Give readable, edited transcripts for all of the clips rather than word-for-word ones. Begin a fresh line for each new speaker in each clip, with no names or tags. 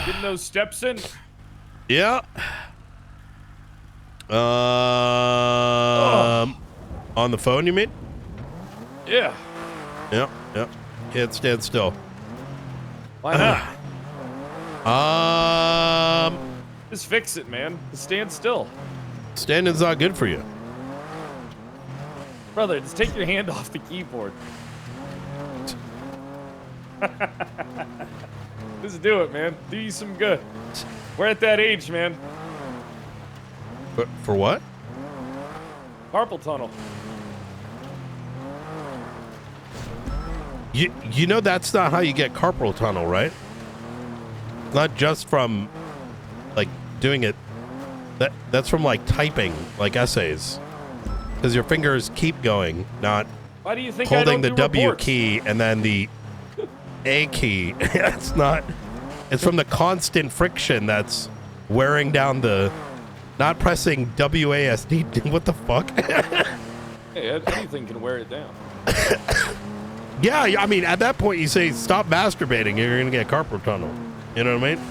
Getting those steps in.
Yeah. On the phone, you mean?
Yeah.
Yep. Yep. Can't stand still.
Why not?
Um.
Just fix it, man. Just stand still.
Standing's not good for you.
Brother, just take your hand off the keyboard. Just do it, man. Do you some good. We're at that age, man.
But for what?
Carpal tunnel.
You know that's not how you get carpal tunnel, right? Not just from like doing it. That's from like typing, like essays. Because your fingers keep going, not
Why do you think
holding
I don't
the
do
W
reports?
key and then the A key. It's not. It's from the constant friction that's wearing down the. Not pressing WASD. What the fuck?
Hey, anything can wear it down.
Yeah, I mean, at that point, you say stop masturbating. You're gonna get carpal tunnel. You know what I mean?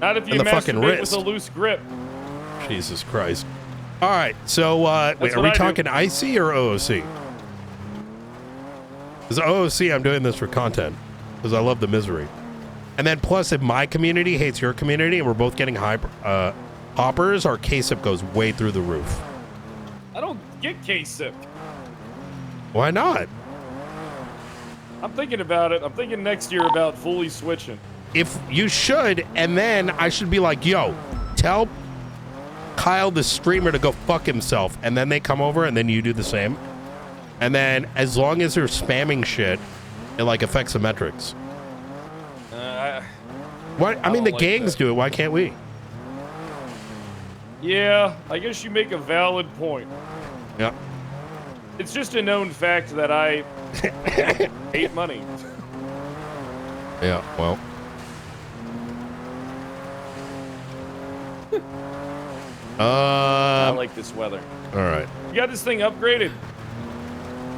Not if you
And the fucking
masturbate
wrist.
with a loose grip.
Jesus Christ. All right, so wait, are
what
we
I do.
talking IC or OOC? Because OOC, I'm doing this for content because I love the misery. And then plus, if my community hates your community and we're both getting hoppers, our KSIP goes way through the roof.
I don't get K-SIP.
Why not?
I'm thinking about it. I'm thinking next year about fully switching.
If you should, and then I should be like, yo, tell Kyle the streamer to go fuck himself, and then they come over and then you do the same. And then as long as they're spamming shit, it like affects the metrics. What? I mean, the
like
gangs do it. Why can't we?
Yeah, I guess you make a valid point.
Yeah.
It's just a known fact that I hate money.
Yeah. Well.
I like this weather.
All right.
You got this thing upgraded.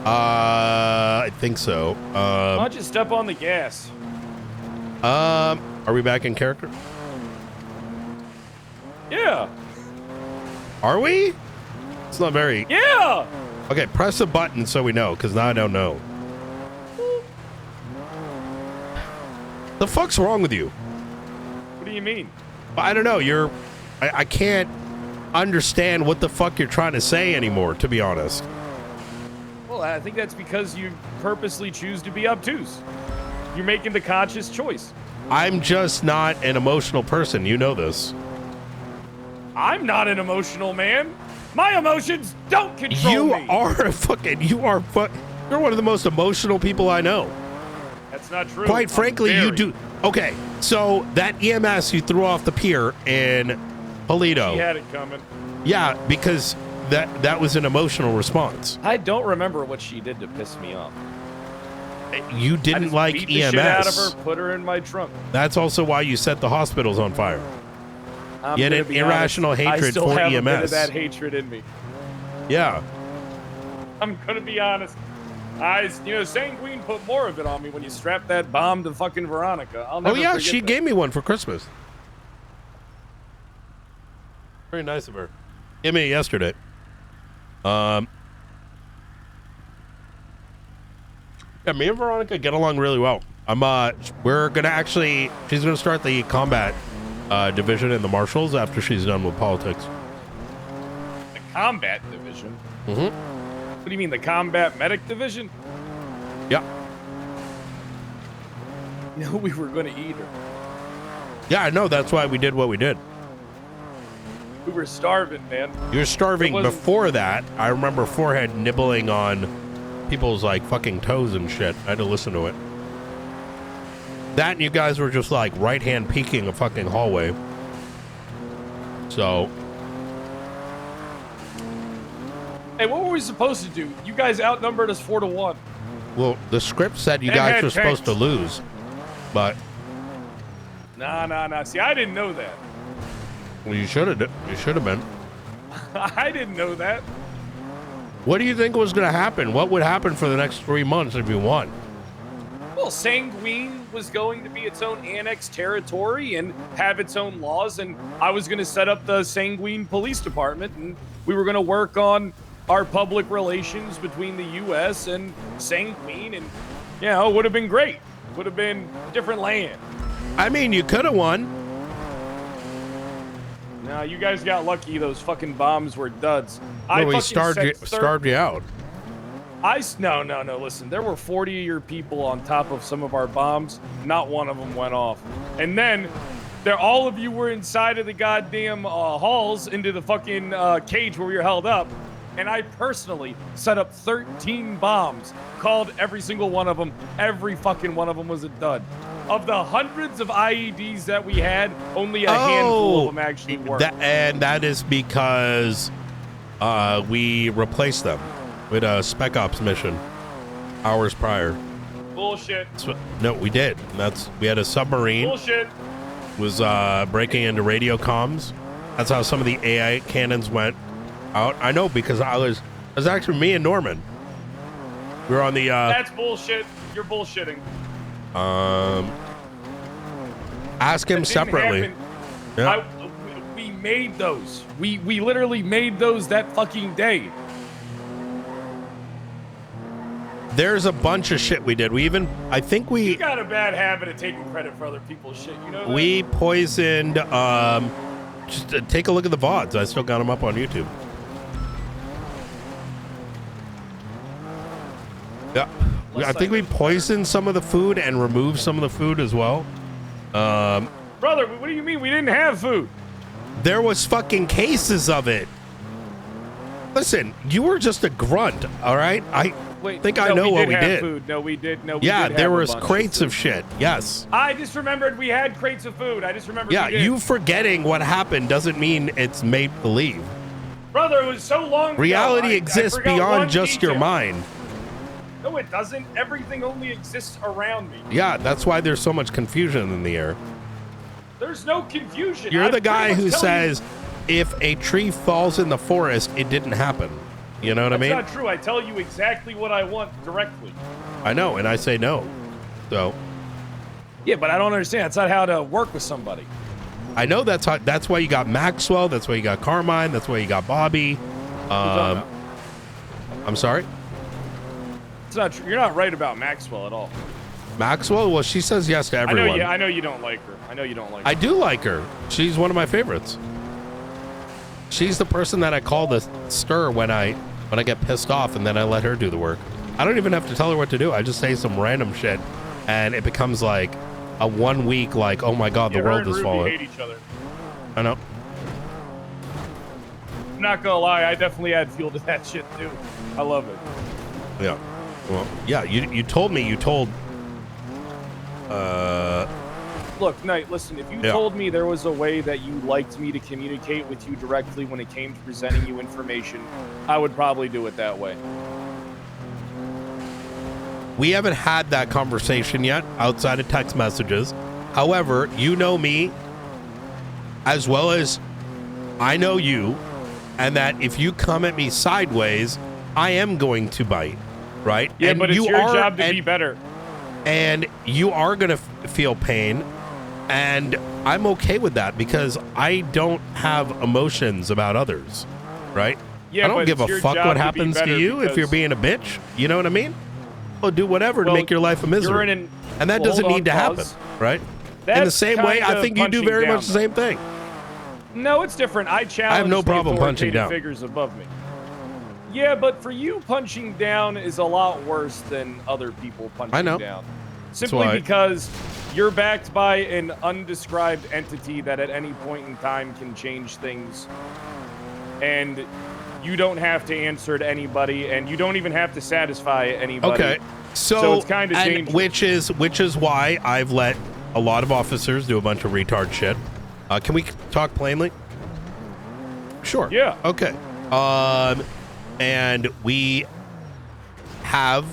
I think so.
Why don't you step on the gas?
Are we back in character?
Yeah.
Are we? It's not very.
Yeah.
Okay, press a button so we know, because now I don't know. The fuck's wrong with you?
What do you mean?
I don't know. I can't understand what the fuck you're trying to say anymore, to be honest.
Well, I think that's because you purposely choose to be obtuse. You're making the conscious choice.
I'm just not an emotional person. You know this.
I'm not an emotional man. My emotions don't control me.
You're one of the most emotional people I know.
That's not true.
Quite frankly, you
very.
do. Okay, so that EMS you threw off the pier in Polito.
She had it coming.
Yeah, because that was an emotional response.
I don't remember what she did to piss me off.
You
I
didn't
just
like
beat the
EMS.
shit out of her, put her in my trunk.
That's also why you set the hospitals on fire.
I'm
You had
gonna
an
be
irrational
honest,
hatred
I still
for
have a bit
EMS.
of that hatred in me.
Yeah.
I'm gonna be honest. Sanguine put more of it on me when you strapped that bomb to fucking Veronica. I'll never
Oh yeah,
forget
she
that.
gave me one for Christmas. Very nice of her. Gave me it yesterday. Yeah, me and Veronica get along really well. We're gonna she's gonna start the combat division in the Marshals after she's done with politics.
The combat division?
Mm-hmm.
What do you mean, the combat medic division?
Yeah.
No, we were gonna eat her.
Yeah, I know. That's why we did what we did.
We were starving, man.
You're starving before that. I remember Forehead nibbling on people's like fucking toes and shit. I had to listen to it. That and you guys were just like right hand peeking a fucking hallway. So.
Hey, what were we supposed to do? You guys outnumbered us 4-1.
Well, the script said you
And
guys
had
were supposed to
tanks.
lose, but
Nah. See, I didn't know that.
well, you should have. You should have been.
I didn't know that.
What do you think was going to happen? What would happen for the next 3 months if you won?
Well, Sanguine was going to be its own annexed territory and have its own laws, and I was going to set up the Sanguine Police Department, and we were going to work on our public relations between the U.S. and Sanguine, and, you know, it would have been great. Would have been a different land.
I mean, you could have won.
No, you guys got lucky. Those fucking bombs were duds.
No, we starved you out.
No. Listen, there were 40 of your people on top of some of our bombs. Not one of them went off. And then all of you were inside of the goddamn halls into the fucking cage where we were held up. And I personally set up 13 bombs, called every single one of them. Every fucking one of them was a dud. Of the hundreds of IEDs that we had, only a handful of them actually worked.
And that is because we replaced them with a Spec Ops mission hours prior.
Bullshit.
No, we did. We had a submarine.
Bullshit.
Was breaking into radio comms. That's how some of the AI cannons went out. I know, because it was actually me and Norman. We were on the
That's bullshit. You're bullshitting.
Ask him separately. Yeah.
We made those. We literally made those that fucking day.
There's a bunch of shit we did. You
got a bad habit of taking credit for other people's shit, you know that?
We poisoned, just take a look at the VODs. I still got them up on YouTube. Yeah. I think we poisoned some of the food and removed some of the food as well.
Brother, what do you mean we didn't have food?
There was fucking cases of it. Listen, you were just a grunt, all right? I know what we did.
Food. No, we did. No, we
yeah,
did
there was crates of shit. Yes.
I just remembered we had crates of food. I just remembered.
Yeah, you forgetting what happened doesn't mean it's make believe.
Brother, it was so long ago.
Reality exists beyond just your mind.
No, it doesn't. Everything only exists around me.
Yeah, that's why there's so much confusion in the air.
There's no confusion.
You're the guy who says, if a tree falls in the forest, it didn't happen. You know what I mean?
That's not true. I tell you exactly what I want directly.
I know, and I say no. So.
Yeah, but I don't understand. That's not how to work with somebody.
I know that's why you got Maxwell. That's why you got Carmine. That's why you got Bobby. I'm sorry?
It's not true. You're not right about Maxwell at all.
Maxwell? Well, she says yes to everyone.
I know you don't like her.
I do like her. She's one of my favorites. She's the person that I call the stir when I get pissed off, and then I let her do the work. I don't even have to tell her what to do. I just say some random shit, and it becomes like a 1 week, like, oh my god, the world is falling.
Hate each other.
I know.
I'm not gonna lie, I definitely add fuel to that shit too. I love it.
Yeah. Well, yeah. You told me.
Look, Knight, listen, if you told me there was a way that you liked me to communicate with you directly when it came to presenting you information, I would probably do it that way.
We haven't had that conversation yet outside of text messages. However, you know me as well as I know you, and that if you come at me sideways, I am going to bite, right?
Yeah,
and
but it's your job to be better.
And you are going to feel pain. And I'm okay with that because I don't have emotions about others, right?
Yeah,
I don't give a fuck what happens to you if you're being a bitch. You know what I mean? Well, do whatever to make your life a misery. And that doesn't need to happen, right? In the same way, I think you do very much the same thing.
No, it's different. I
have no problem punching down.
Figures above me. Yeah, but for you, punching down is a lot worse than other people punching down. Simply because you're backed by an undescribed entity that at any point in time can change things. And you don't have to answer to anybody, and you don't even have to satisfy anybody.
Okay. So
it's kind of dangerous.
Which is why I've let a lot of officers do a bunch of retard shit. Can we talk plainly? Sure.
Yeah.
Okay. And we have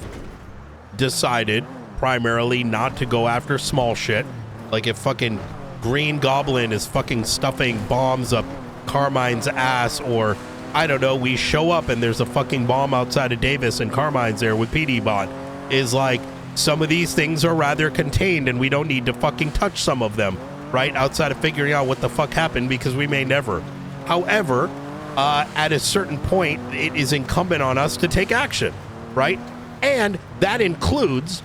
decided primarily not to go after small shit. Like if fucking Green Goblin is fucking stuffing bombs up Carmine's ass, or I don't know, we show up and there's a fucking bomb outside of Davis and Carmine's there with PD bot, is like some of these things are rather contained and we don't need to fucking touch some of them, right? Outside of figuring out what the fuck happened, because we may never. However, at a certain point, it is incumbent on us to take action, right? And that includes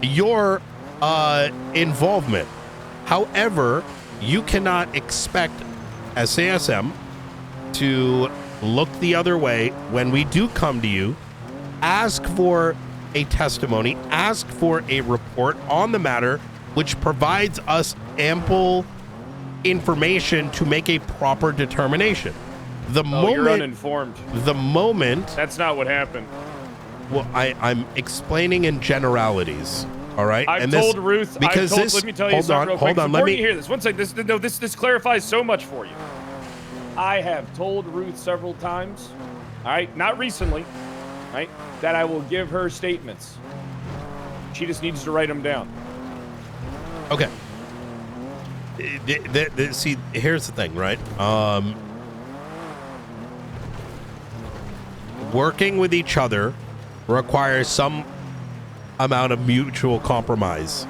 your involvement. However, you cannot expect SASM to look the other way when we do come to you, ask for a testimony, ask for a report on the matter, which provides us ample information to make a proper determination.
You're uninformed.
The moment...
That's not what happened.
Well, I'm explaining in generalities. All right.
I've told Ruth.
Because
let me tell you something real quick.
Hold on. Let me
hear this. One second. This clarifies so much for you. I have told Ruth several times. All right, not recently. Right, that I will give her statements. She just needs to write them down.
Okay. See, here's the thing, right? Working with each other requires some amount of mutual compromise.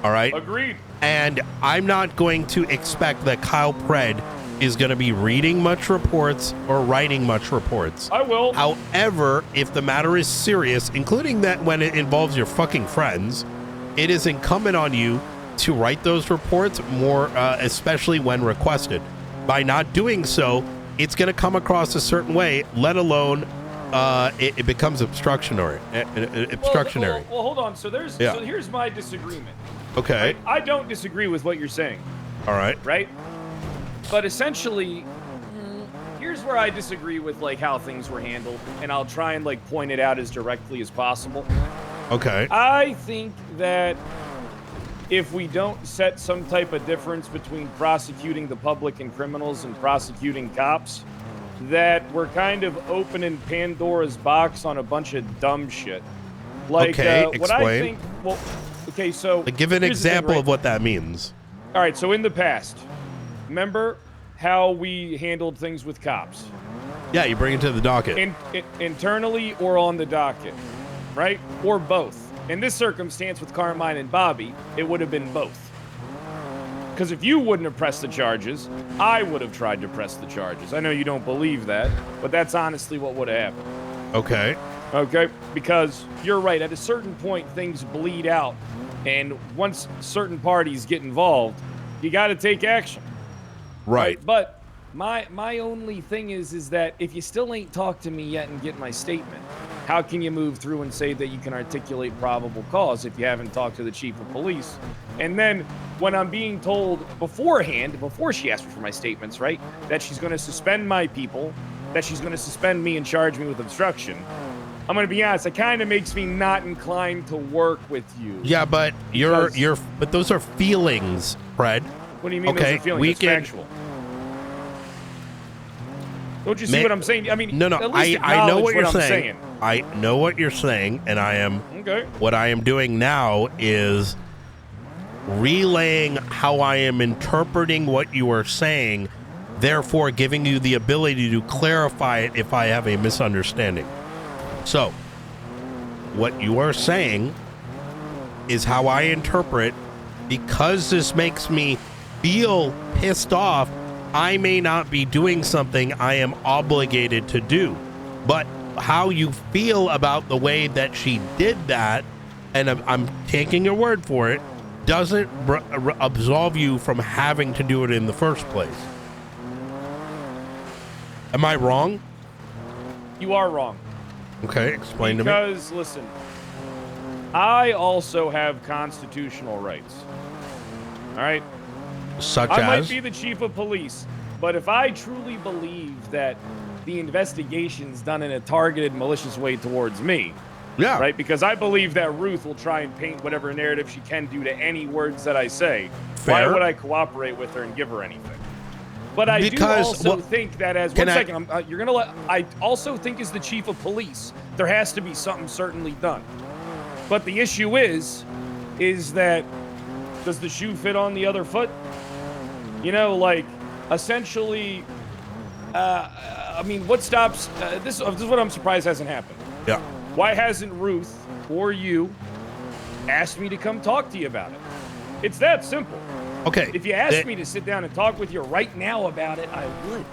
All right?
Agreed.
And I'm not going to expect that Kyle Pred is going to be reading much reports or writing much reports.
I will.
However, if the matter is serious, including that when it involves your fucking friends, it is incumbent on you to write those reports more, especially when requested. By not doing so, it's going to come across a certain way, let alone it becomes obstructionary.
Well, hold on. So here's my disagreement.
Okay.
Right? I don't disagree with what you're saying.
All right.
Right? But essentially, here's where I disagree with like how things were handled, and I'll try and like point it out as directly as possible.
Okay.
I think that if we don't set some type of difference between prosecuting the public and criminals and prosecuting cops, that we're kind of opening Pandora's box on a bunch of dumb shit. Like,
okay,
what
explain.
I think, well, okay, so...
Give an example of what that means.
All right, so in the past, remember how we handled things with cops?
Yeah, you bring it to the docket.
Internally or on the docket, right? Or both. In this circumstance with Carmine and Bobby, it would have been both. Because if you wouldn't have pressed the charges, I would have tried to press the charges. I know you don't believe that, but that's honestly what would have happened.
Okay.
Okay? Because you're right. At a certain point, things bleed out. And once certain parties get involved, you got to take action.
Right.
But my only thing is that if you still ain't talked to me yet and get my statement, how can you move through and say that you can articulate probable cause if you haven't talked to the chief of police? And then when I'm being told beforehand, before she asked me for my statements, right, that she's going to suspend my people, that she's going to suspend me and charge me with obstruction, I'm going to be honest, it kind of makes me not inclined to work with you.
Yeah, but but those are feelings, Fred.
What do you mean
okay,
those are feelings? It's factual. Don't you see what I'm saying? I mean,
no, I know what you're saying.
saying.
I know what you're saying, and I am
okay.
What I am doing now is relaying how I am interpreting what you are saying, therefore giving you the ability to clarify it if I have a misunderstanding. So, what you are saying is how I interpret, because this makes me feel pissed off, I may not be doing something I am obligated to do. But how you feel about the way that she did that, and I'm taking your word for it, doesn't absolve you from having to do it in the first place. Am I wrong?
You are wrong.
Okay, explain to me.
Because, listen, I also have constitutional rights. All right?
Such
I
as?
might be the chief of police, but if I truly believe that the investigation's done in a targeted, malicious way towards me,
yeah,
right? Because I believe that Ruth will try and paint whatever narrative she can do to any words that I say.
Fair.
Why would I cooperate with her and give her anything? But I do also think that as one second, you're gonna let. I also think as the chief of police, there has to be something certainly done. But the issue is that does the shoe fit on the other foot? You know, like essentially. I mean, what stops this? This is what I'm surprised hasn't happened.
Yeah.
Why hasn't Ruth or you asked me to come talk to you about it. It's that simple.
Okay.
If you asked me to sit down and talk with you right now about it, I would.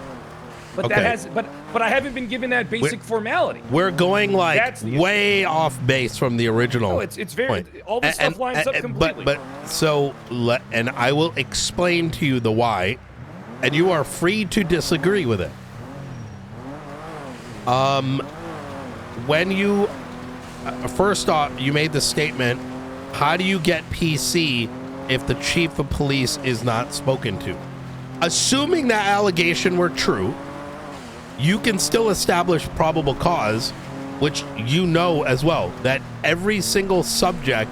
But
Okay.
that has, but I haven't been given that basic formality.
We're going like
That's the
way off base from the original.
No, it's very
point.
all this stuff lines up completely.
But so and I will explain to you the why, and you are free to disagree with it. When you first off, you made the statement, how do you get PC if the chief of police is not spoken to? Assuming that allegation were true, you can still establish probable cause, which you know as well, that every single subject,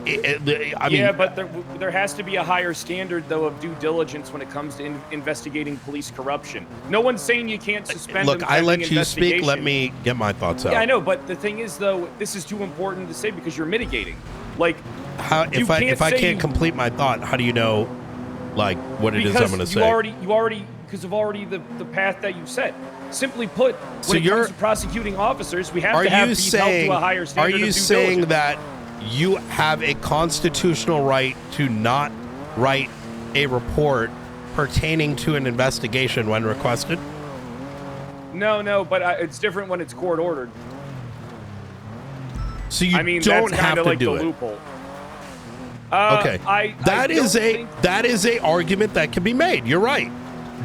I mean,
but there has to be a higher standard, though, of due diligence when it comes to investigating police corruption. No one's saying you can't suspend them.
Look, I let you speak. Let me get my thoughts out.
Yeah, I know, but the thing is, though, this is too important to say because you're mitigating. Like,
if I can't complete my thought, how do you know, like, what it is I'm going to say?
Because of the path that you've set. Simply put, when it comes to prosecuting officers, we have to have these held to a higher standard of due diligence.
Are you saying that you have a constitutional right to not write a report pertaining to an investigation when requested?
No, but it's different when it's court ordered.
So you don't have to do it.
Loophole.
Okay, that is a argument that can be made. You're right.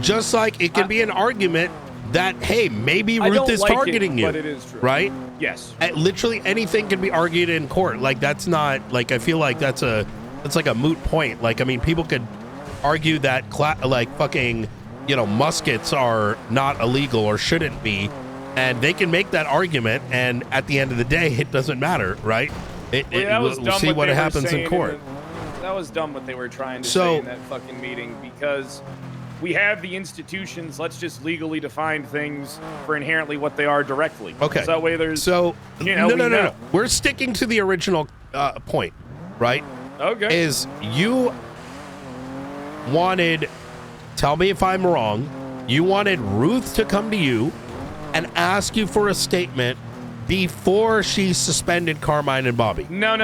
Just like it can be an argument that, hey, maybe Ruth is targeting you,
but it is true.
Right?
Yes.
Literally anything can be argued in court. Like that's not like, I feel like that's like a moot point. Like, I mean, people could argue that like fucking, muskets are not illegal or shouldn't be, and they can make that argument. And at the end of the day, it doesn't matter, right? We'll see what happens in court.
That was dumb what they were trying to say in that fucking meeting, because we have the institutions. Let's just legally define things for inherently what they are directly.
Okay.
So that way there's...
No. We're sticking to the original point, right?
Okay.
Is you wanted, tell me if I'm wrong, you wanted Ruth to come to you and ask you for a statement before she suspended Carmine and Bobby.
No.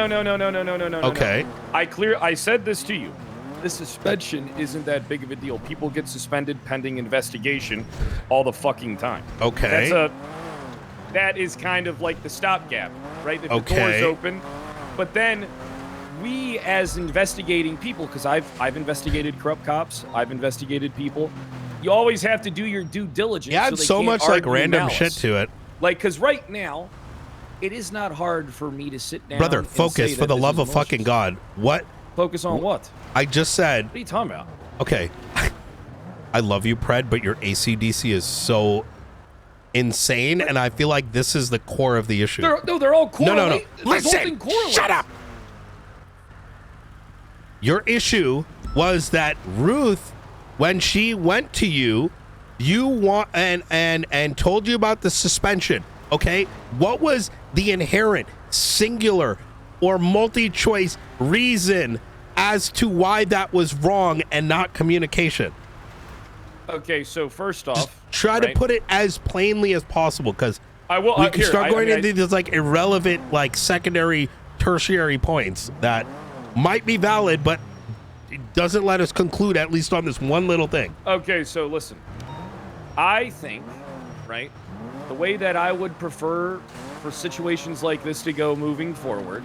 Okay.
I said this to you. The suspension isn't that big of a deal. People get suspended pending investigation all the fucking time.
Okay.
That is kind of like the stopgap, right? If the door's open. But then we as investigating people, because I've investigated corrupt cops, I've investigated people. You always have to do your due diligence.
You add so much like random shit to it.
Like, because right now, it is not hard for me to sit down.
Brother,
and
focus,
say
for the love of
malicious.
fucking God. What?
Focus on what?
I just said.
What are you talking about?
Okay. I love you, Pred, but your AC/DC is so insane, and I feel like this is the core of the issue.
They're all correlated.
No. Listen, shut up. Your issue was that Ruth, when she went to you, and told you about the suspension. Okay, what was the inherent, singular, or multi-choice reason as to why that was wrong and not communication?
Okay, so first off,
just try to put it as plainly as possible, because
I will.
We can start going into these like irrelevant, like secondary, tertiary points that might be valid, but it doesn't let us conclude at least on this one little thing.
Okay, so listen, I think, right, the way that I would prefer for situations like this to go moving forward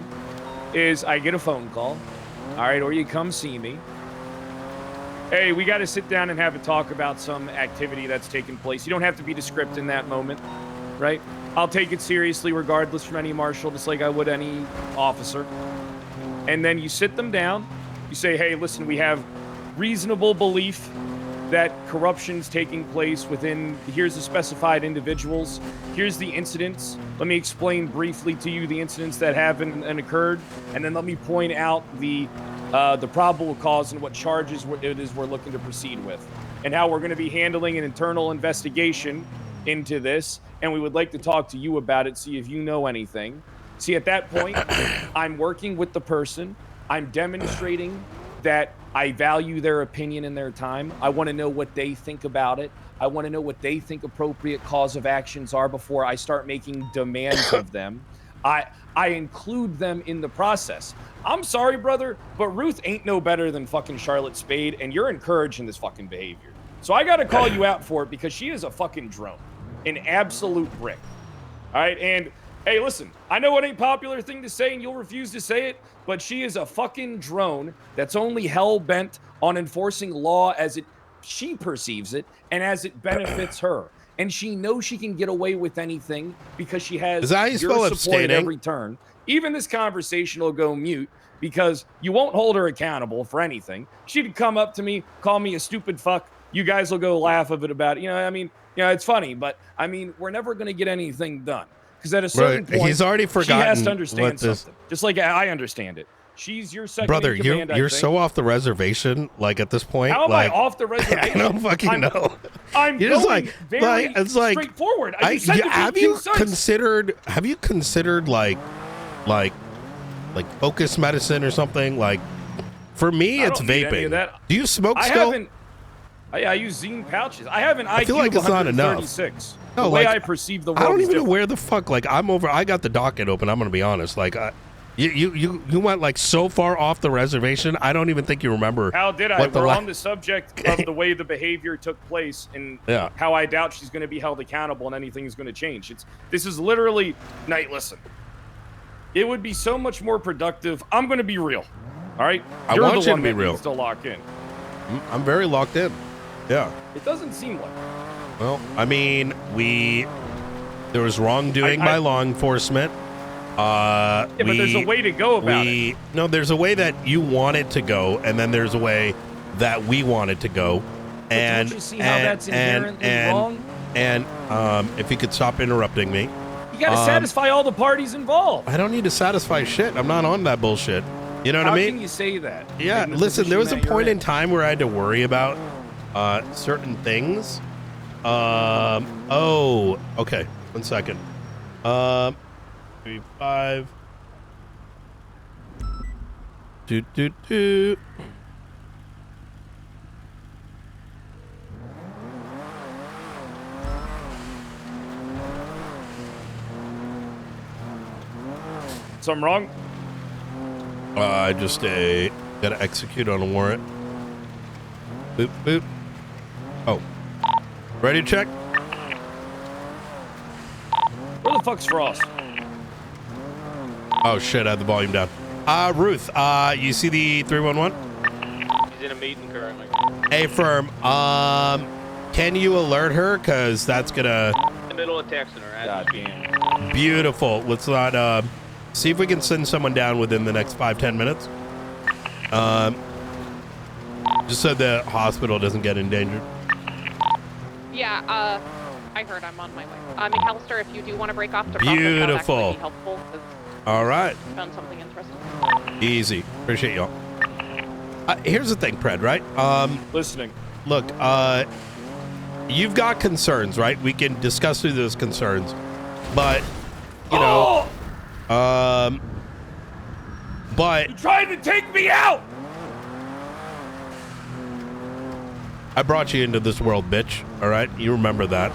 is I get a phone call, all right, or you come see me. Hey, we got to sit down and have a talk about some activity that's taken place. You don't have to be descriptive in that moment, right? I'll take it seriously regardless from any marshal, just like I would any officer. And then you sit them down. You say, hey, listen, we have reasonable belief that corruption's taking place within, here's the specified individuals, here's the incidents. Let me explain briefly to you the incidents that happened and occurred, and then let me point out the probable cause and what charges it is we're looking to proceed with, and how we're going to be handling an internal investigation into this, and we would like to talk to you about it, see if you know anything. See, at that point, I'm working with the person, I'm demonstrating that I value their opinion and their time. I want to know what they think about it. I want to know what they think appropriate cause of actions are before I start making demands of them. I include them in the process. I'm sorry, brother, but Ruth ain't no better than fucking Charlotte Spade, and you're encouraging this fucking behavior. So I got to call you out for it because she is a fucking drone, an absolute brick. All right, and hey, listen, I know it ain't a popular thing to say, and you'll refuse to say it, but she is a fucking drone that's only hell-bent on enforcing law as she perceives it and as it benefits her. And she knows she can get away with anything because she has your support at every turn. Even this conversation will go mute because you won't hold her accountable for anything. She'd come up to me, call me a stupid fuck. You guys will go laugh of it about it. You know, I mean, you know, it's funny, but I mean, we're never going to get anything done because at a certain point,
he's already forgotten.
She has to understand something, just like I understand it. She's your second
brother.
in command,
You're so off the reservation. Like at this point,
how am I off the reservation?
I don't fucking know.
I'm
you're just like it's like
straightforward.
Have you considered like focus medicine or something? Like for me, it's vaping. Do you smoke still?
I use zine pouches. I have an IQ
I feel like it's not enough.
No, the way I perceive the world.
I don't even know
different.
where the fuck. Like I got the docket open. I'm gonna be honest. Like you went like so far off the reservation. I don't even think you remember.
How did I? We're on the subject of the way the behavior took place and how I doubt she's going to be held accountable and anything is going to change. This is literally night. Listen, it would be so much more productive. I'm going to be real. All right,
I want you to be real.
To lock in.
I'm very locked in. Yeah.
It doesn't seem like.
Well, I mean, there was wrongdoing by law enforcement.
But there's a way to go about it.
No, there's a way that you want it to go, and then there's a way that we want it to go. And
don't you see how that's inherently wrong?
And if you could stop interrupting me.
You got to satisfy all the parties involved.
I don't need to satisfy shit. I'm not on that bullshit. You know what I mean?
How can you say that?
Yeah, listen, there was a point in time where I had to worry about certain things. Oh, okay. 1 second. 5. Do.
Something wrong?
I just gotta execute on a warrant. Boop boop. Oh, ready to check?
Where the fuck's Frost?
Oh shit, I had the volume down. Ruth, you see the 311?
He's in a meeting currently.
Hey, firm. Can you alert her? Cause that's gonna.
In the middle of texting her. God damn.
Beautiful. Let's not. See if we can send someone down within the next 5-10 minutes. Just so the hospital doesn't get endangered.
Yeah. I heard. I'm on my way. McAllister, if you do want to break off to
beautiful.
Be helpful.
All right.
Found something interesting.
Easy. Appreciate y'all. Here's the thing, Pred, right?
Listening.
Look, you've got concerns, right? We can discuss through those concerns, but you know, but
you're trying to take me out.
I brought you into this world, bitch. All right, you remember that?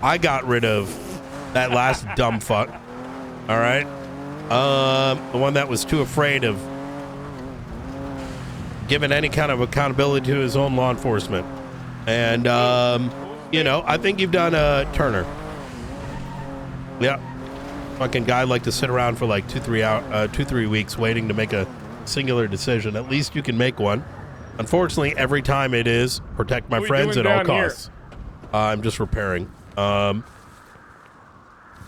I got rid of that last dumb fuck. All right. The one that was too afraid of giving any kind of accountability to his own law enforcement. And, you know, I think you've done Turner. Yeah. Fucking guy like to sit around for like 2-3 weeks waiting to make a singular decision. At least you can make one. Unfortunately, every time it is protect my friends at all costs. I'm just repairing.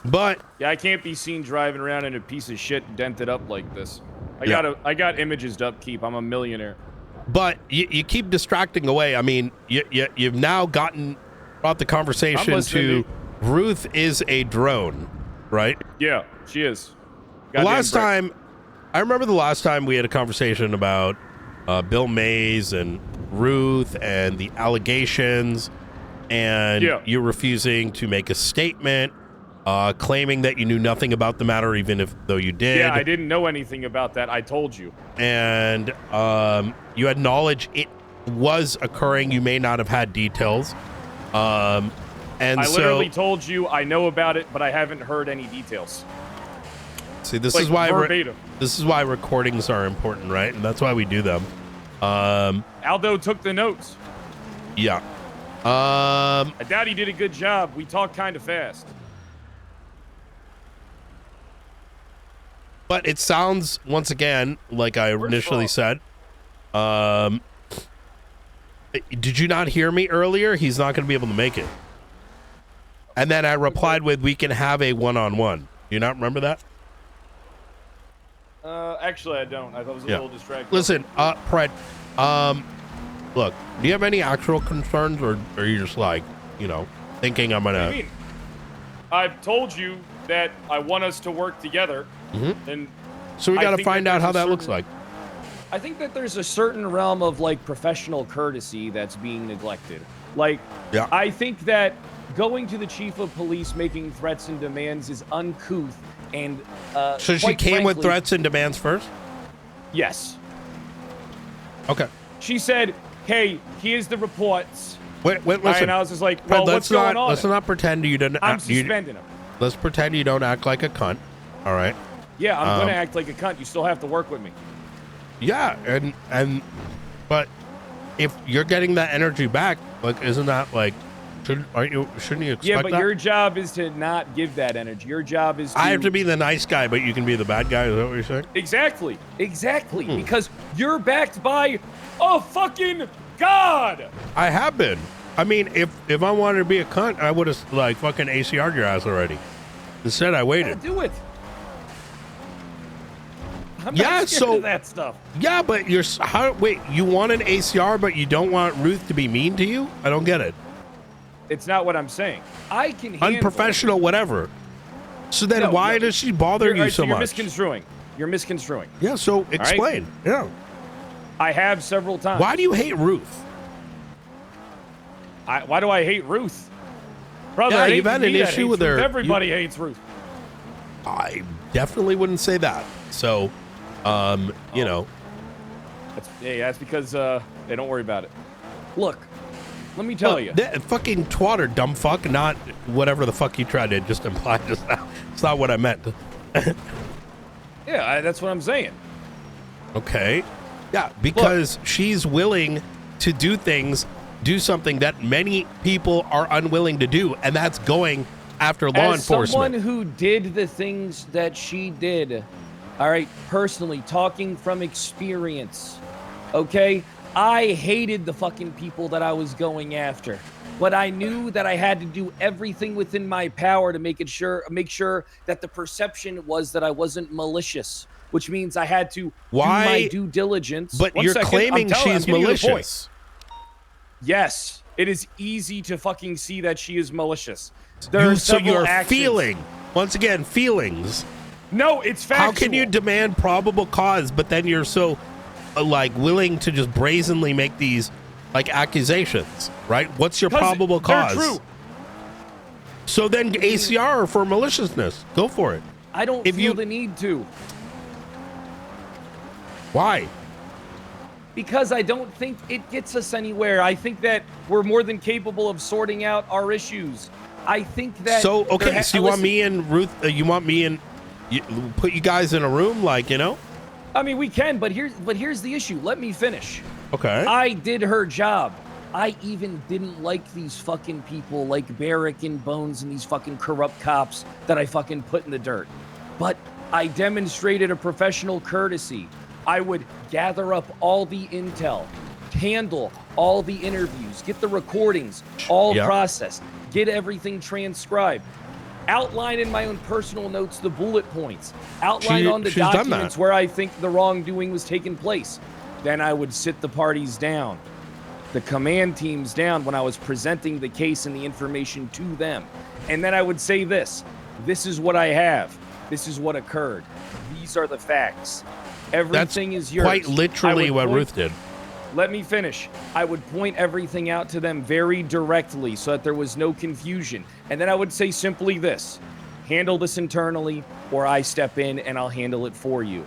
But
yeah, I can't be seen driving around in a piece of shit dented up like this. I got images to upkeep. I'm a millionaire.
But you keep distracting away. I mean, you've now brought the conversation to Ruth is a drone, right?
Yeah, she is.
I remember the last time we had a conversation about Bill Mays and Ruth and the allegations, and you refusing to make a statement. Claiming that you knew nothing about the matter, even though you did.
Yeah, I didn't know anything about that. I told you.
And you had knowledge it was occurring. You may not have had details. And
I literally told you I know about it, but I haven't heard any details.
See, this
Like,
is why
verbatim.
this is why recordings are important, right? And that's why we do them.
Aldo took the notes.
Yeah.
I doubt he did a good job. We talk kind of fast.
But it sounds, once again, like I initially said. Did you not hear me earlier? He's not going to be able to make it. And then I replied with, we can have a one-on-one. Do you not remember that?
Actually, I don't. I was a little distracted.
Listen, Pred, look, do you have any actual concerns, or are you just like, you know, thinking I'm going
What do
to...
you mean? I've told you that I want us to work together. And
so we
I
got to
think
find
that
out how
there's a
that looks
certain-
like.
I think that there's a certain realm of like professional courtesy that's being neglected. Like,
Yeah.
I think that going to the chief of police making threats and demands is uncouth and
So she
quite
came with
frankly-
threats and demands first?
Yes.
Okay.
She said, "Hey, here's the reports."
Wait,
And
listen.
I was just like,
Fred,
"Well, what's going on?"
Let's not pretend you didn't...
I'm suspending him.
Let's pretend you don't act like a cunt. All right?
Yeah, I'm gonna act like a cunt. You still have to work with me.
Yeah, but if you're getting that energy back, like, isn't that like, shouldn't you expect
Yeah, but
that?
your job is to not give that energy. Your job is to...
I have to be the nice guy, but you can be the bad guy. Is that what you're saying?
Exactly. Because you're backed by a fucking god.
I have been. I mean, if I wanted to be a cunt, I would have like fucking ACR'd your ass already. Instead, I waited.
Yeah, do it. I'm
Yeah,
not scared
so-
of that stuff.
Yeah, but wait, you want an ACR, but you don't want Ruth to be mean to you? I don't get it.
It's not what I'm saying. I can handle...
Unprofessional, whatever. So then why does she bother you so
You're
much?
misconstruing. You're misconstruing.
Yeah, so explain. Yeah.
I have several times.
Why do you hate Ruth?
Why do I hate Ruth? Brother,
Yeah,
it ain't
you've had
me
an
that
issue
hates
with her.
Ruth. Everybody hates Ruth.
I definitely wouldn't say that. So, you know.
That's because they don't worry about it. Look, let me tell you.
That fucking twatter, dumb fuck, not whatever the fuck you tried to just imply just now. It's not what I meant.
Yeah, that's what I'm saying.
Okay. Yeah, because she's willing to do something that many people are unwilling to do, and that's going after law
As
enforcement.
someone who did the things that she did, all right, personally, talking from experience, okay, I hated the fucking people that I was going after, but I knew that I had to do everything within my power to make sure that the perception was that I wasn't malicious, which means I had to do my due diligence.
But
One
you're
second,
claiming
I'm
she's
getting to the point.
malicious.
Yes, it is easy to fucking see that she is malicious.
So you're feeling, once again, feelings.
No, it's factual.
How can you demand probable cause, but then you're so like willing to just brazenly make these like accusations, right? What's your probable cause?
They're true.
So then ACR for maliciousness. Go for it.
I don't feel the need to.
Why?
Because I don't think it gets us anywhere. I think that we're more than capable of sorting out our issues. I think that...
So, okay, so you want me and Ruth, put you guys in a room, like, you know?
I mean, we can, but here's the issue. Let me finish.
Okay.
I did her job. I even didn't like these fucking people like Barrick and Bones and these fucking corrupt cops that I fucking put in the dirt. But I demonstrated a professional courtesy. I would gather up all the intel, handle all the interviews, get the recordings all processed, get everything transcribed, outline in my own personal notes the bullet points, outline on the documents where I think the wrongdoing was taking place. Then I would sit the parties down, the command teams down when I was presenting the case and the information to them. And then I would say this is what I have. This is what occurred. These are the facts. Everything is yours.
Quite literally what Ruth did.
Let me finish. I would point everything out to them very directly so that there was no confusion. And then I would say simply this: handle this internally, or I step in and I'll handle it for you.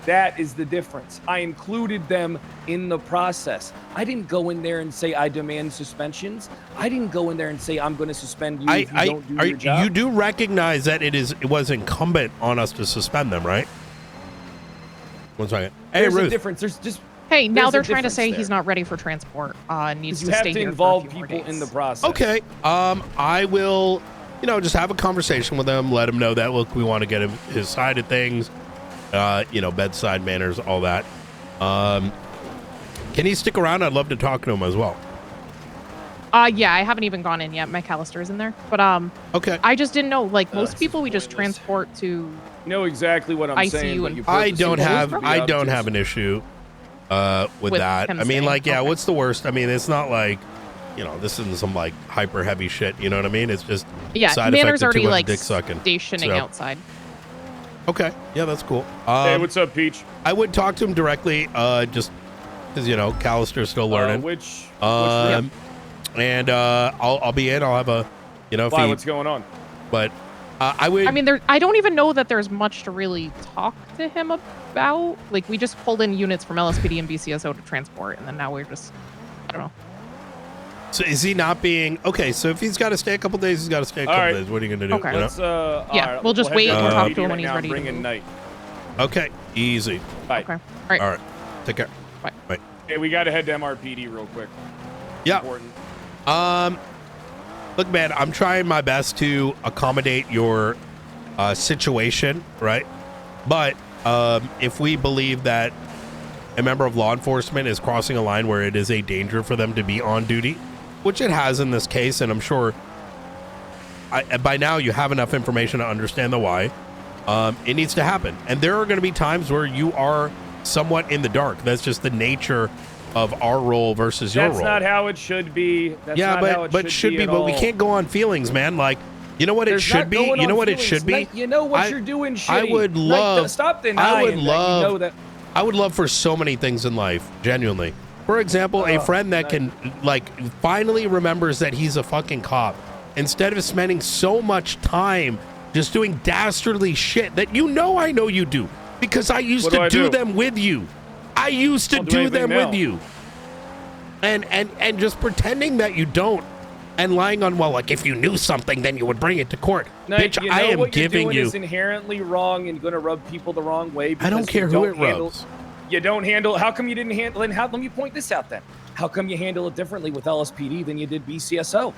That is the difference. I included them in the process. I didn't go in there and say I demand suspensions. I didn't go in there and say I'm going to suspend you if you don't do your job.
You do recognize that it was incumbent on us to suspend them, right? 1 second. Hey,
There's
Ruth.
a difference. There's just
Hey, now
there's
they're
a
trying to
difference
say
there.
he's not ready for transport. Needs
you
to
have
stay
to
here
involve
for a few more
people in the
days.
process.
Okay. I will, just have a conversation with him. Let him know that look, we want to get him his side of things. Bedside manners, all that. Can he stick around? I'd love to talk to him as well.
Yeah, I haven't even gone in yet. McAllister's in there, but
Okay.
I just didn't know. Like most people, we just transport to.
You know exactly what I'm
ICU
saying. But
and-
you
I don't
purposely
have
supposed to be
I don't
obtuse.
have an issue with that.
him
I mean,
staying.
like, yeah,
Okay.
what's the worst? I mean, it's not like, this isn't some like hyper heavy shit. You know what I mean? It's just
Yeah,
side
Manner's
effect of
already
too much
like
dick sucking.
stationing
So,
outside.
Okay, yeah, that's cool.
Hey, what's up, Peach?
I would talk to him directly, just because Callister's still learning.
Which
And I'll be in. I'll have a, if
why?
he,
What's going on?
but I would.
I mean, I don't even know that there's much to really talk to him about. Like, we just pulled in units from LSPD and BCSO to transport, and then now we're just, I don't know.
So is he not being okay? So if he's got to stay a couple days, he's got to stay a couple
right.
days. What are you gonna do?
Okay.
Let's all
Yeah,
right,
we'll just
head
wait
to
and talk
RPD
to him when
right
he's
now
ready
and
to
Bring in
move.
night.
Okay, easy.
Bye.
Okay. All right.
All right, take care.
Bye.
Bye.
Hey, we got to head to MRPD real quick.
Yeah.
Important.
Look, man, I'm trying my best to accommodate your situation, right? But if we believe that a member of law enforcement is crossing a line where it is a danger for them to be on duty, which it has in this case, and I'm sure by now you have enough information to understand the why, it needs to happen. And there are going to be times where you are somewhat in the dark. That's just the nature of our role versus your
That's
role.
not how it should be. That's
Yeah,
not how it
but should be,
at
but we
all.
can't go on feelings, man. Like, you know what
There's
it should
not
be?
going
You know
on
what it
feelings.
should be?
Knight, you know what
I-
you're doing, shitty.
I would
Knight,
love
stop denying that. You know that.
I would love for so many things in life, genuinely. For example, a friend that can finally remembers that he's a fucking cop instead of spending so much time just doing dastardly shit that I know you do because I used
What do
to
I
do
do?
them with you. I used to
Don't do
do
anything
them
now.
with you. And just pretending that you don't and lying on, well, like if you knew something, then you would bring it to court.
Knight,
Bitch,
you know
I am
what you're
giving
doing
you.
is inherently wrong and going to rub people the wrong way.
I don't
because
care
you
who
don't
it
handle-
rubs.
You don't handle. How come you didn't handle? And let me point this out then. How come you handle it differently with LSPD than you did BCSO?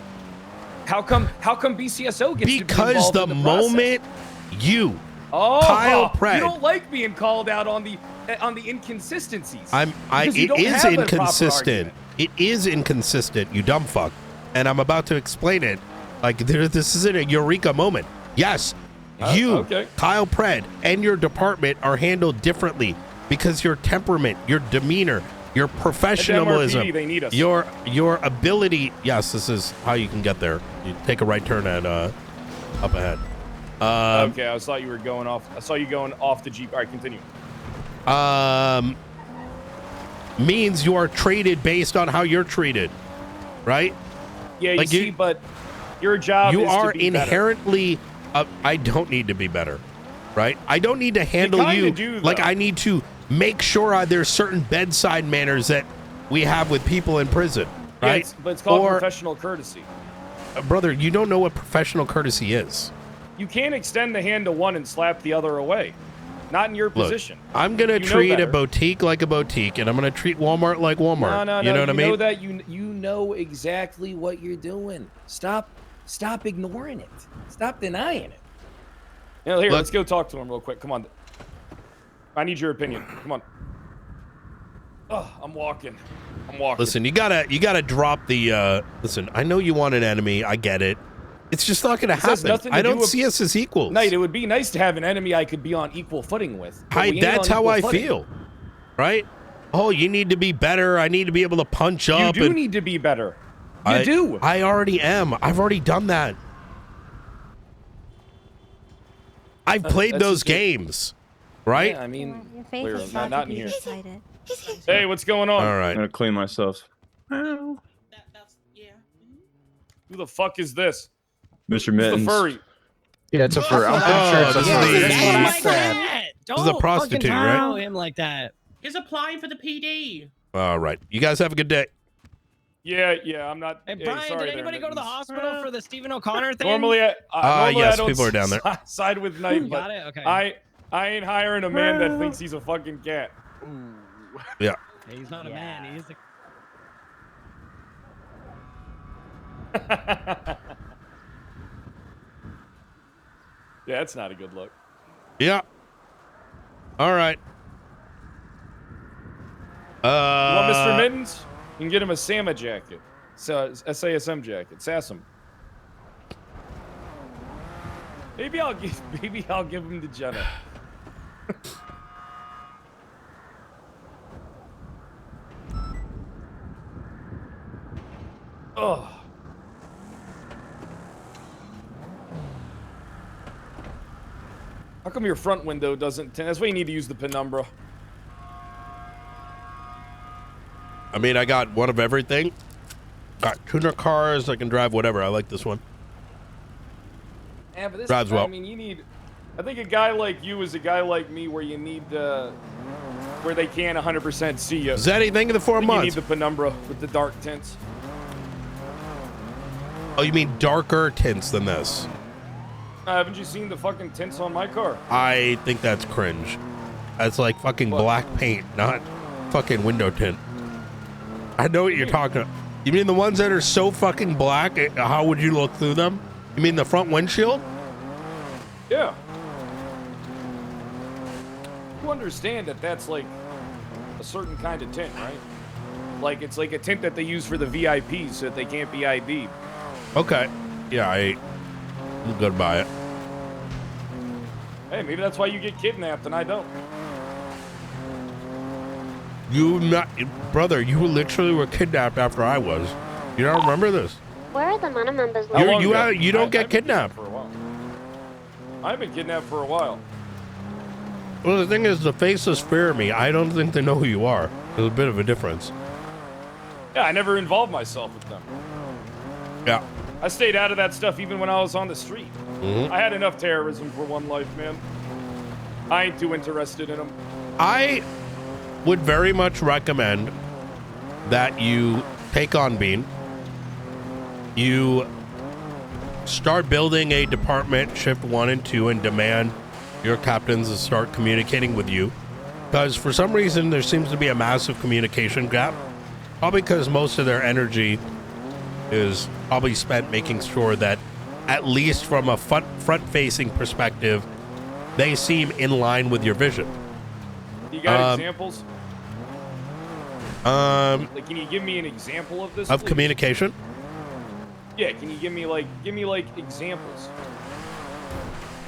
How come BCSO gets to be
Because
involved
the
in the
moment you,
Oh,
Kyle Pratt.
you don't like being called out on the inconsistencies. Because you
it
don't
is
have a proper
inconsistent.
argument.
It is inconsistent, you dumb fuck. And I'm about to explain it. Like this is a eureka moment. Yes, you,
okay.
Kyle Pratt, and your department are handled differently because your temperament, your demeanor, your professionalism,
MRPD, they need us.
your ability. Yes, this is how you can get there. You take a right turn at up ahead.
Okay, I thought you were going off. I saw you going off the Jeep. All right, continue.
Means you are treated based on how you're treated, right?
Yeah,
Like
you see, but your job
You
is
are
to be better.
inherently. I don't need to be better, right? I don't need to handle
kinda
you
do,
like
though.
I need to make sure there's certain bedside manners that we have with people in prison,
Yeah,
right?
but it's called
Or,
professional courtesy.
brother, you don't know what professional courtesy is.
You can't extend the hand to one and slap the other away. Not in your
Look,
position.
I'm gonna
You know
treat a
better.
boutique like a boutique, and I'm gonna treat Walmart like Walmart.
No.
You know what I mean?
Know that you know exactly what you're doing. Stop ignoring it. Stop denying it. Here,
Look-
let's go talk to him real quick. Come on. I need your opinion. Come on. Oh, I'm walking.
Listen, you gotta drop the. Listen, I know you want an enemy. I get it. It's just not gonna
This has
happen.
nothing to
I
do
don't
with-
see us as equals.
Knight, it would be nice to have an enemy I could be on equal footing with. but we ain't
That's
on
how
equal
I
footing.
feel, right? Oh, you need to be better. I need to be able to punch
You
up.
do
and
need to be better. You
I
do.
I already am. I've already done that. I've played
that's
those
just it.
games, right?
Yeah, I mean,
Your face
clearly,
is
not
about to
in
be
here.
decided.
Hey, what's going on?
All
I'm
right.
gonna clean myself.
Who the fuck is this?
Mr.
Who's
Mittens.
the furry?
Yeah, it's a fur. I'm pretty sure
Oh,
it's a
this is
furry.
the-
That's what I said.
This is a prostitute, right?
Follow him like that.
He's applying for the PD.
All right. You guys have a good day.
Yeah, I'm not.
Hey,
hey,
Brian,
sorry
did
there,
anybody go to the
Mittens.
hospital for the Stephen O'Connor thing?
Normally, I
yes,
don't
people are down there.
Side with Knight,
Got
but
it? Okay.
I ain't hiring a man that thinks he's a fucking cat.
Yeah.
Hey, he's not a man. He's a...
Yeah, that's not a good look.
Yeah. All right.
You want Mr. Mittens? You can get him a SAMA jacket. So SASM jacket. Sassum. Maybe I'll give him to Jenna. Oh. How come your front window doesn't? That's why you need to use the penumbra.
I mean, I got one of everything. Got tuner cars. I can drive whatever. I like this one.
Yeah, but this
Drives well.
I mean, you need. I think a guy like you is a guy like me, where you need where they can't 100% see you.
Zeddy, thank you for the 4
You
months.
need the penumbra with the dark tints.
Oh, you mean darker tints than this?
Haven't you seen the fucking tints on my car?
I think that's cringe. That's like fucking
What?
black paint, not fucking window tint. I know what you're talking about. You mean the ones that are so fucking black? How would you look through them? You mean the front windshield?
Yeah. You understand that that's like a certain kind of tint, right? Like it's like a tint that they use for the VIPs so that they can't be ID'd.
Okay. Yeah, I'm good by it.
Hey, maybe that's why you get kidnapped and I don't.
You not, brother, you literally were kidnapped after I was. You don't remember this?
Where are the Mana members?
How long
You
ago?
don't get
I've been
kidnapped.
for a while. I've been kidnapped for a while.
Well, the thing is, the faces fear me. I don't think they know who you are. There's a bit of a difference.
Yeah, I never involved myself with them.
Yeah.
I stayed out of that stuff even when I was on the street.
Mm-hmm.
I had enough terrorism for one life, man. I ain't too interested in them.
I would very much recommend that you take on Bean. You start building a department, shift 1 and 2, and demand your captains to start communicating with you. Because for some reason, there seems to be a massive communication gap. Probably because most of their energy is probably spent making sure that, at least from a front-facing perspective, they seem in line with your vision.
You got examples? Like, can you give me an example of this?
Of
please?
communication?
Yeah, can you give me like examples?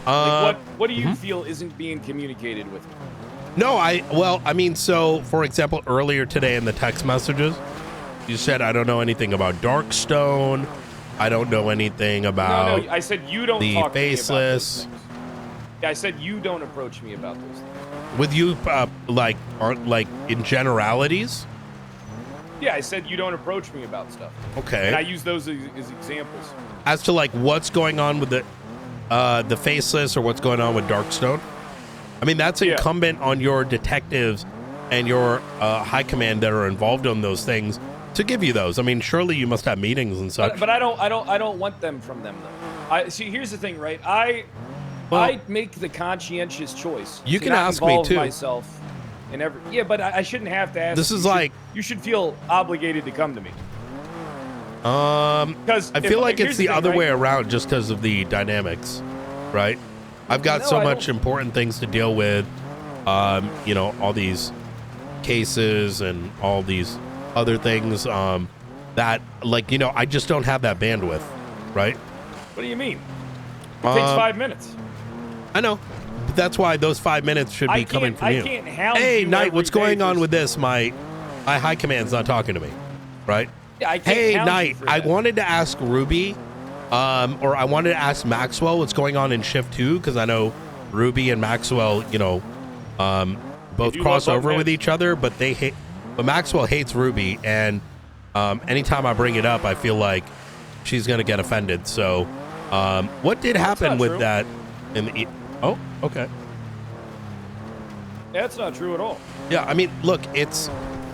Like what do you feel isn't being communicated with me?
No, I mean, so for example, earlier today in the text messages, you said, I don't know anything about Darkstone. I don't know anything about
No, I said you don't
the
talk
Faceless.
to me about those things. Yeah, I said you don't approach me about those things.
With you, like in generalities?
Yeah, I said you don't approach me about stuff.
Okay.
And I use those as examples.
As to like what's going on with the Faceless or what's going on with Darkstone? I mean, that's incumbent on your detectives and your high command that are involved in those things to give you those. I mean, surely you must have meetings and such.
But I don't want them from them though. See, here's the thing, right? I make the conscientious choice.
You
to
can
not
ask me
involve
too.
myself in every. Yeah, but I shouldn't have to ask.
This
you.
is like
You should feel obligated to come to me.
Because I feel like
here's
it's the
thing,
other
right?
way around, just because of the dynamics, right? I've got
No,
so
I
much
don't-
important things to deal with, you know, all these cases and all these other things that, like, you know, I just don't have that bandwidth, right?
What do you mean? It takes 5 minutes.
I know. But that's why those 5 minutes should be coming from you.
I can't hound
Hey,
you
Knight,
every
what's
day
going on
for-
with this? My high command's not talking to me, right?
Yeah, I can't
Hey,
hound you
Knight,
for
I
that.
wanted to ask Ruby, or I wanted to ask Maxwell what's going on in Shift 2, because I know Ruby and Maxwell, you know, both
do
cross
love
over with
Buckheads.
each other, but but Maxwell hates Ruby, and anytime I bring it up, I feel like she's gonna get offended. So, what did happen
not
with
true.
that? Oh, okay.
That's not true at all.
Yeah, I mean, look, it's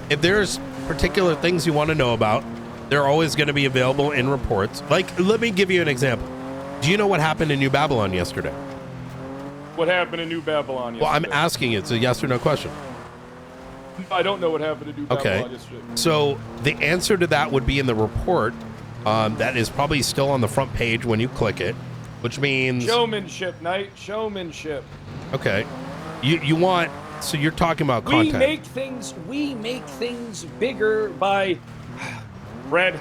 if there's particular things you want to know about, they're always going to be available in reports. Like, let me give you an example. Do you know what happened in New Babylon yesterday?
What happened in New Babylon yesterday?
Well, I'm asking you. It's a yes or no question.
I don't know what happened in New Babylon yesterday.
So the answer to that would be in the report. That is probably still on the front page when you click it, which means
Showmanship, Knight. Showmanship.
Okay. You want, so you're talking about content.
We make things bigger by Red.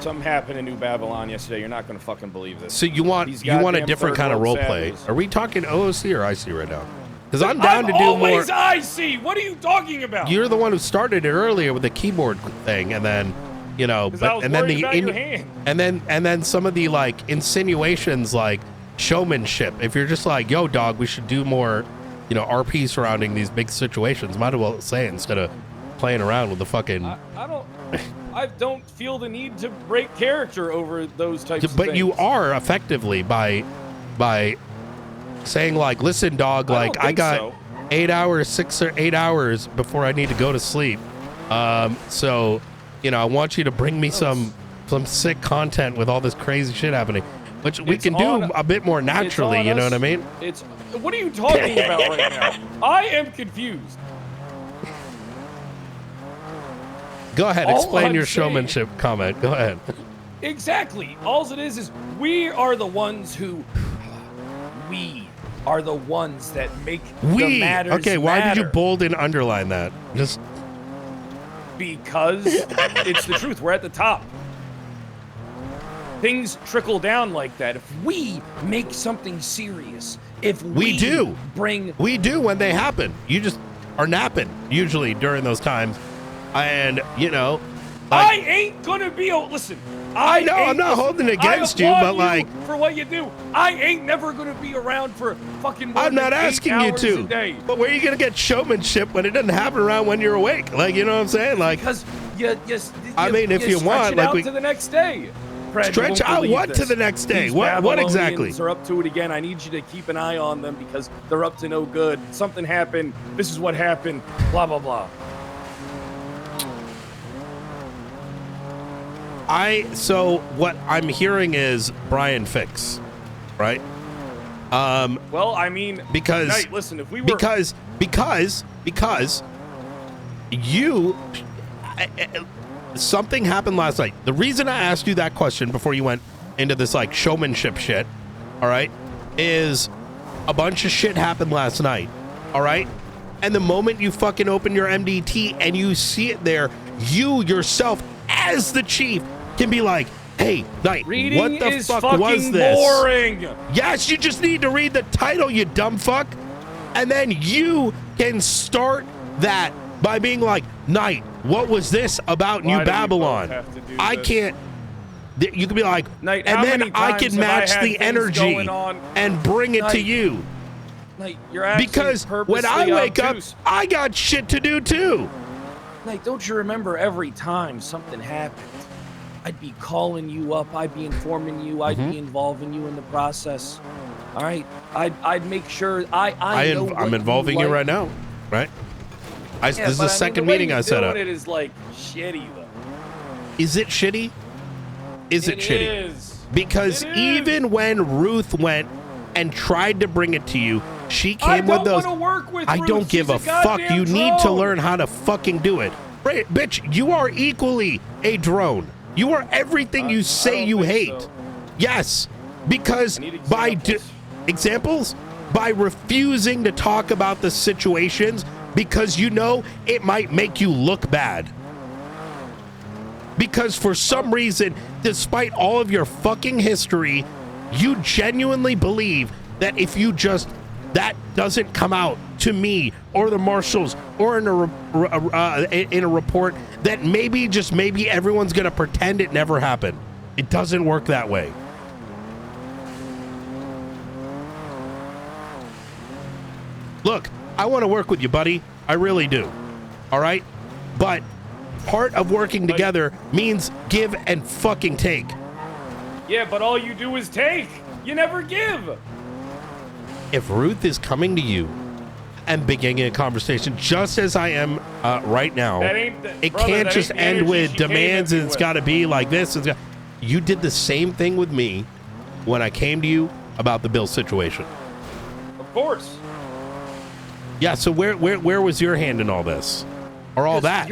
Something happened in New Babylon yesterday. You're not gonna fucking believe this.
So you want a
goddamn
different
third
kind of
world
role play.
savages.
Are we talking OOC or IC right now? Because I'm down to do more.
Always IC. What are you talking about?
You're the one who started it earlier with the keyboard thing, and then, you know, and then
your hand.
and then some of the like insinuations like showmanship. If you're just like, yo, dog, we should do more, you know, RP surrounding these big situations. Might as well say it instead of playing around with the fucking.
I don't feel the need to break character over those types of things.
But you are effectively by saying like, listen, dog, like I got 8 hours, 6 or 8 hours before I need to go to sleep. So, you know, I want you to bring me some sick content with all this crazy shit happening, which we can do a bit more naturally. You know what I mean?
What are you talking about right now? I am confused.
Go ahead, explain
I'm
your
saying-
showmanship comment. Go ahead.
Exactly. All it is we are the ones who. We are the ones that make the matters
Okay, why did you
matter.
bold and underline that? Just
Because it's the truth. We're at the top. Things trickle down like that. If we make something serious, if we
do
bring,
we do when they happen. You just are napping usually during those times, and you know.
I ain't gonna be. Listen,
I know I'm not holding it against you, but like
for what you do, I ain't never gonna be around for fucking. More
I'm
than
not
8
asking you
hours
to.
a day.
But where are you gonna get showmanship when it doesn't happen around when you're awake? Like, you know what I'm saying? Like,
because you
I mean, if you
stretch
want,
it
like
out
we
to the next day. Fred, you
stretch
won't
out
believe
what
this.
to the next day?
These
What exactly?
Babylonians are up to it again. I need you to keep an eye on them because they're up to no good. Something happened. This is what happened. Blah blah blah.
So what I'm hearing is Brian Fix, right?
Well, I mean,
because
Knight, listen, if we were
because you something happened last night. The reason I asked you that question before you went into this like showmanship shit, all right, is a bunch of shit happened last night, all right? And the moment you fucking open your MDT and you see it there, you yourself as the chief can be like, hey, Knight,
reading
what the
is
fuck
fucking
was this?
boring.
Yes, you just need to read the title, you dumb fuck. And then you can start that by being like, Knight, what was this about
Why
New
do we
Babylon?
both have to do
I
this?
can't. You can be like,
Knight,
and
how
then
many
I
times
can
have I
match
had
the
things
energy
going on?
and bring it to
Knight,
you.
Knight, you're actually
Because when I
purposely
wake
obtuse.
up, I got shit to do too.
Knight, don't you remember every time something happened, I'd be calling you up, I'd be informing you, I'd be involving you in the process. All right, I'd make sure know what
I'm involving you
like.
right now, right?
Yeah,
this is
but
the second
the way
meeting
you're
I set
doing
up.
It is like shitty though.
Is it shitty? Is it shitty?
Is.
Because
It is.
even when Ruth went and tried to bring it to you, she
I
came
don't
with those.
wanna work with
I
Ruth.
don't give
She's
a fuck.
goddamn
You need to
drone.
learn how to fucking do it. Right, bitch, you are equally a drone. You are everything you
I
say
don't
you
think
hate.
so.
Yes, because
I need
by
examples.
by refusing to talk about the situations because you know it might make you look bad. Because for some reason, despite all of your fucking history, you genuinely believe that if you just that doesn't come out to me or the marshals or in a report, that maybe just maybe everyone's gonna pretend it never happened. It doesn't work that way. Look, I want to work with you, buddy. I really do. All right? But part of working together means give and fucking take.
Yeah, but all you do is take. You never give.
If Ruth is coming to you and beginning a conversation just as I am right now. It can't just end with demands and it's got to be like this. You did the same thing with me when I came to you about the bill situation.
Of course.
Yeah, so where was your hand in all this? Or all that?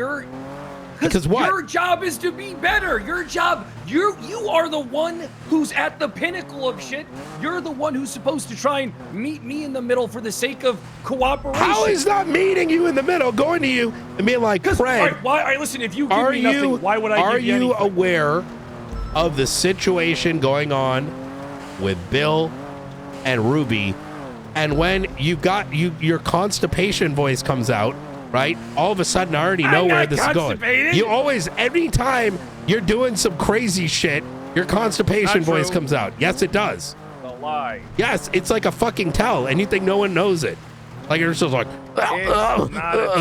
Because what?
Your job is to be better. Your job, you are the one who's at the pinnacle of shit. You're the one who's supposed to try and meet me in the middle for the sake of cooperation.
How is not meeting you in the middle, going to you and being like, Fred,
all right, listen, if you give me nothing, why would I give you anything?
Are you aware of the situation going on with Bill and Ruby? And when you got your constipation voice comes out, right? All of a sudden, I already know where this is going. You always, every time you're doing some crazy shit, your constipation voice comes out. Yes, it does.
A lie.
Yes, it's like a fucking tell, and you think no one knows it. Like you're just like,
it's not a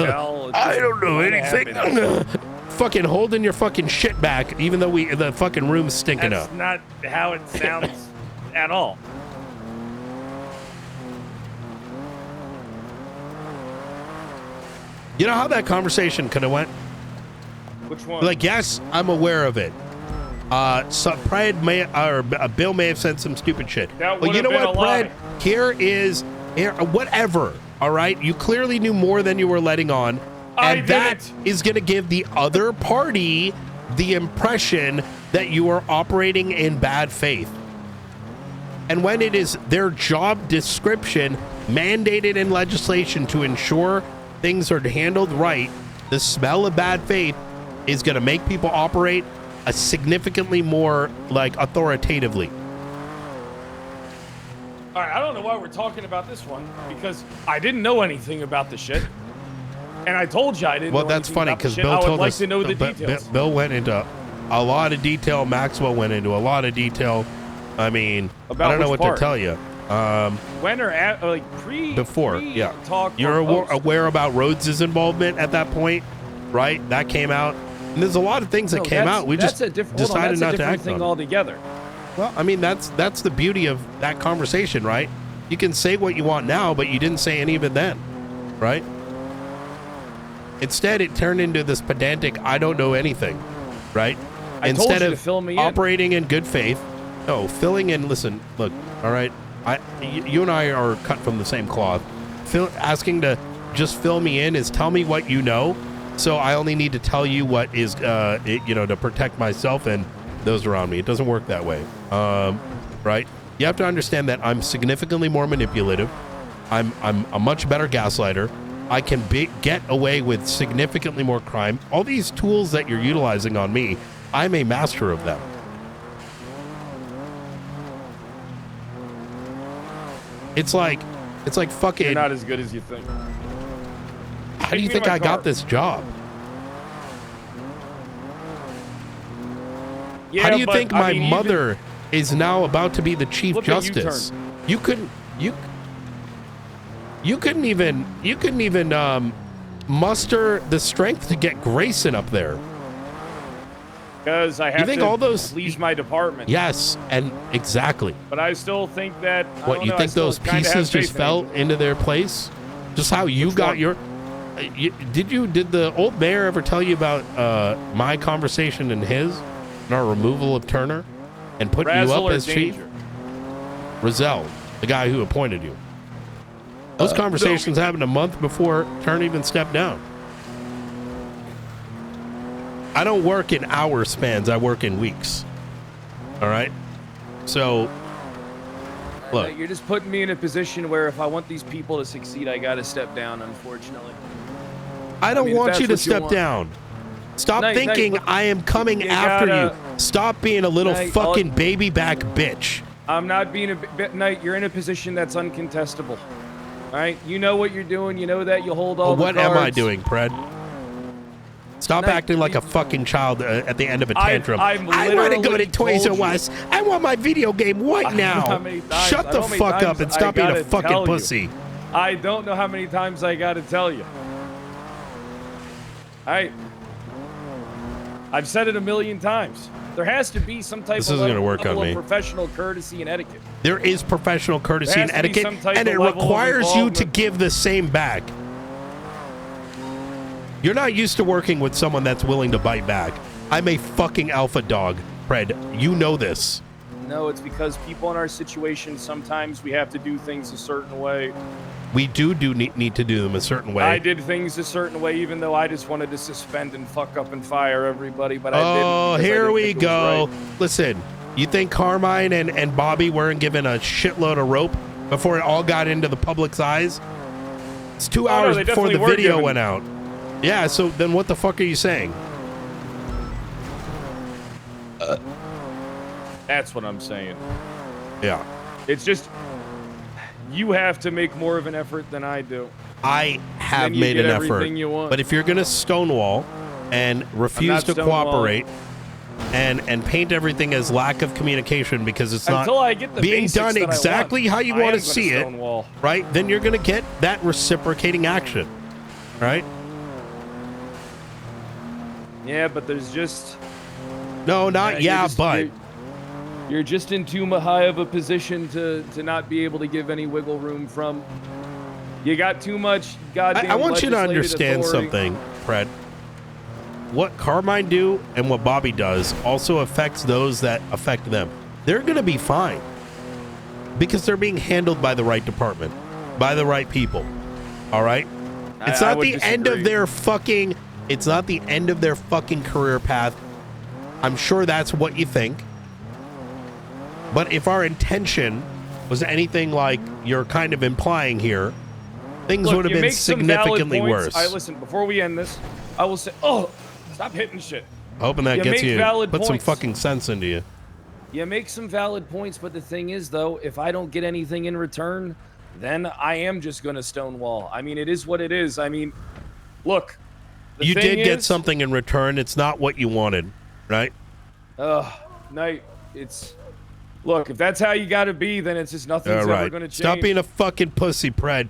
tell.
I don't know anything. Fucking holding your fucking shit back, even though the fucking room's stinking up.
That's not how it sounds at all.
You know how that conversation could have went?
Which one?
Like, yes, I'm aware of it. So Bill may have said some stupid shit. Well, you know what, Brad? Here, whatever. All right, you clearly knew more than you were letting on, and that is going to give the other party the impression that you are operating in bad faith. And when it is their job description mandated in legislation to ensure things are handled right, the smell of bad faith is going to make people operate a significantly more like authoritatively.
All right, I don't know why we're talking about this one because I didn't know anything about the shit, and I told you I didn't.
Well,
know
that's funny because Bill told us.
To know the details.
Bill went into a lot of detail. Maxwell went into a lot of detail. I mean, I don't know what to tell you.
When or at, like
before, yeah.
Talk
you're aware about Rhodes' involvement at that point, right? That came out, and there's a lot of things that came out. We just decided not to act on it
altogether.
Well, I mean, that's the beauty of that conversation, right? You can say what you want now, but you didn't say any of it then, right? Instead, it turned into this pedantic, I don't know anything, right? Instead of operating in good faith, no, filling in. Listen, look, all right. You and I are cut from the same cloth. Asking to just fill me in is tell me what you know, so I only need to tell you what is, to protect myself and those around me. It doesn't work that way, right? You have to understand that I'm significantly more manipulative. I'm a much better gaslighter. I can get away with significantly more crime. All these tools that you're utilizing on me, I'm a master of them. It's like fucking.
You're not as good as you think.
How do you think I got this job?
Yeah,
how do you think my mother is now about to be the chief justice? You couldn't even muster the strength to get Grayson up there.
Because I have to please my department.
Yes, and exactly.
But I still think that.
What, you think those pieces just fell into their place? Just how you got your. Did the old mayor ever tell you about my conversation and his, and our removal of Turner, and putting you up as chief? Rizal, the guy who appointed you. Those conversations happened a month before Turner even stepped down. I don't work in hour spans. I work in weeks. All right. So, look,
you're just putting me in a position where if I want these people to succeed, I got to step down. Unfortunately,
I don't want you to step down. Stop thinking I am coming after you. Stop being a little fucking baby back bitch.
I'm not being a bit. Knight, you're in a position that's uncontestable. All right. You know what you're doing. You know that you hold all the cards.
What am I doing, Pred? Stop acting like a fucking child at the end of a tantrum. I want to go to Toys R Us. I want my video game right now. Shut the fuck up and stop being a fucking pussy.
I don't know how many times I got to tell you. All right. I've said it a million times. There has to be some type
This
of
isn't gonna work
level
on
of
me.
professional courtesy and etiquette.
There is professional courtesy
There
and
has to be
etiquette,
some type
and
of
it
level of
requires you to
involvement.
give the same back. You're not used to working with someone that's willing to bite back. I'm a fucking alpha dog, Fred. You know this.
No, it's because people in our situation, sometimes we have to do things a certain way.
We need to do them a certain way.
I did things a certain way, even though I just wanted to suspend and fuck up and fire everybody, but I didn't.
Oh,
because I
here
didn't
we
think it was
go.
right.
Listen, you think Carmine and Bobby weren't given a shitload of rope before it all got into the public's eyes? It's 2
Oh, no,
hours
they
before the
definitely were
video
given-
went out. Yeah, so then what the fuck are you saying?
That's what I'm saying.
Yeah.
It's just, you have to make more of an effort than I do.
I have
Then you
made
get
an effort.
everything you want.
But if you're going to stonewall and refuse
not
to
stonewalling.
cooperate and paint everything as lack of communication because it's not
Until I get the
being
basics
done
that I
exactly
want,
how you
I
want
am
to
gonna
see it,
stonewall.
right? Then you're going to get that reciprocating action, right?
Yeah, but there's just...
No, not
you're
yeah,
just-
but
You're just in too high of a position to not be able to give any wiggle room from. You got too much goddamn
I want you to
legislative
understand
authority.
something, Fred. What Carmine do and what Bobby does also affects those that affect them. They're going to be fine because they're being handled by the right department, by the right people. All right? It's
I
not
would
the end of
disagree.
their fucking it's not the end of their fucking career path. I'm sure that's what you think. But if our intention was anything like you're kind of implying here, things
Look,
would have
you
been
make some valid
significantly
points.
worse.
Listen, before we end this, I will say, oh, stop hitting shit.
Hoping that
You
gets
make
you
valid
put some
points.
fucking sense into you.
You make some valid points, but the thing is, though, if I don't get anything in return, then I am just going to stonewall. I mean, it is what it is. I mean, look. The
You
thing
did get
is-
something in return. It's not what you wanted, right?
No, it's... Look, if that's how you got to be, then it's just nothing's
All
ever
right.
going to change.
Stop being a fucking pussy, Pred.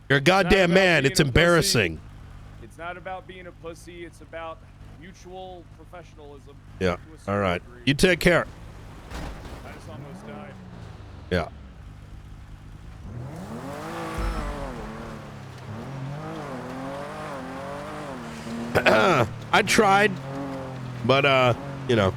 You're a goddamn
about
man.
being
It's
a pussy.
embarrassing.
It's not about being a pussy. It's about mutual professionalism.
Yeah.
to a certain
All right.
degree.
You take care.
I just almost died.
Yeah. I tried, but you know,